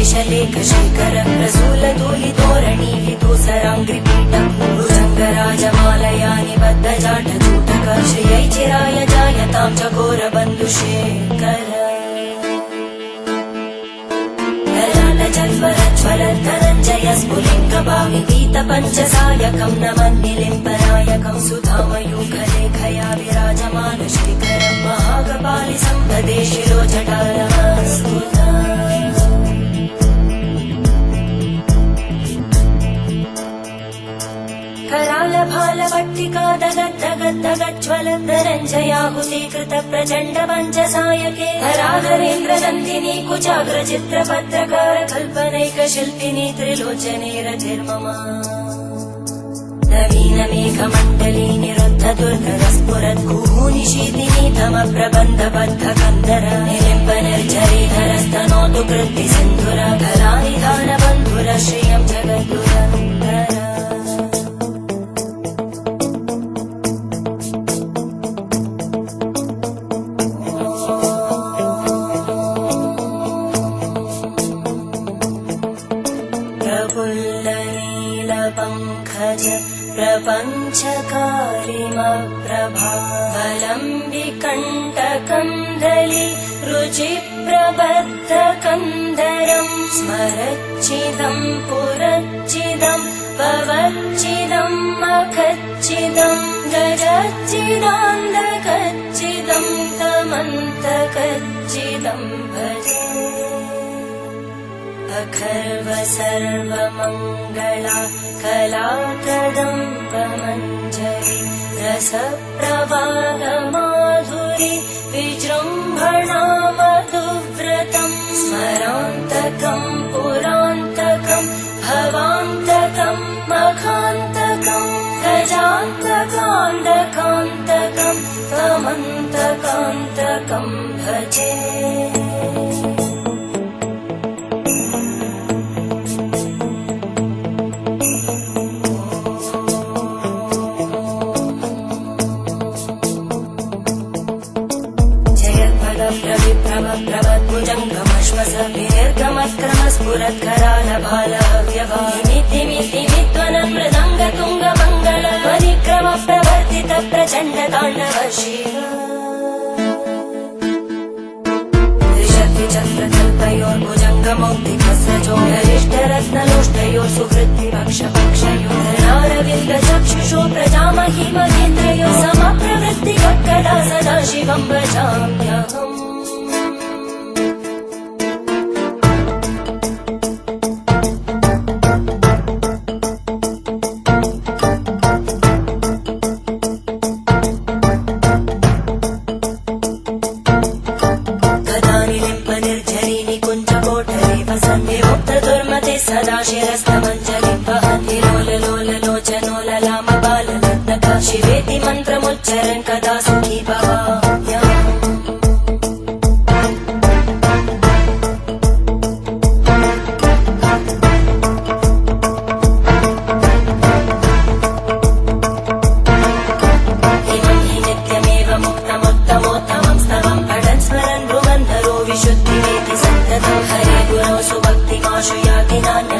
शेषलेखशेखर प्रसूलधूलितोरणि विदूसराङ्घ्रिपीठं भुजङ्गराजमालया निबद्धजाटजूटक श्रियै चिराय जायतां चकोरबन्धुशेखर ज्वलद्धनञ्जय स्फुलिङ्गभाविगीतपञ्चसायकं नमन्निलिम्पनायकं सुधामयूखलेखया विराजमान श्रीकरं महाकपालि सम्पदे शिरोजटालमस्तुता करालभालपट्टिका दगद्दगद्दगज्ज्वलद्धनञ्जयाहुतीकृत प्रचण्ड पञ्चसायके हराधरेन्द्रनन्दिनी कुचाग्रचित्रपत्रकार कल्पनैकशिल्पिनी त्रिलोचने रतिर्मम नवीनमेघमण्डली निरुद्धदुर्धरस्फुरद्गूनिशीतिनी तमप्रबन्धबद्धकन्दर निलिम्पनिर्झरीधरस्तनोतु कृत्तिसिन्धुर धरानिधानबन्धुर श्रियं जगद्दुरन्दर प्रफुल्लनीलपङ्कज प्रपञ्चकारिमप्रभावलं विकण्टकन्दली रुचिप्रबद्धकन्दरं स्मरच्चिदं पुरच्चिदं भवच्चिदं मखच्चिदं गजच्चिदान्धकच्चिदं तमन्तकच्चिदं भजे अखर्व सर्वमङ्गला कलाकदम्बमञ्जरी रसप्रवाहमाधुरी विजृम्भणा मधुव्रतं स्मरान्तकं पुरान्तकं भवान्तकं मखान्तकं गजान्तकान्तकान्तकं तमन्तकान्तकं भजे प्रभप्रविप्रभप्रभद्भुजङ्गमश्वसभिर्गमत्क्रमस्फुरत्करालभालव्यभामितिमितिमित्वनमृदङ्गतुङ्गमङ्गल परिक्रमप्रवर्तित प्रचण्डताण्डव शिव त्रिशक्तिचक्रकल्पयोर्भुजङ्गमौक्तिकस्रजोगरिष्ठरत्नलोष्टयोः सुहृद्विपक्षपक्षयोः धरणारविन्दचक्षुषो प्रजामहिमगेन्द्रयोः समप्रवृत्तिकदा सदा शिवं भजाम्यहम् सदा शिरस्तमञ्जलिं वहन्ति लोललोललोचनोललामबालरत्नका शिवेति मन्त्रमुच्चरन् कदा सुखी भवाम्यहम् इमं हि नित्यमेव मुक्तमुत्तमोत्तमं स्तवं पठन् स्मरन् भ्रुवन्धरो विशुद्धिमेति सन्ततं हरे गुरौ सुभक्तिमाशु याति नान्य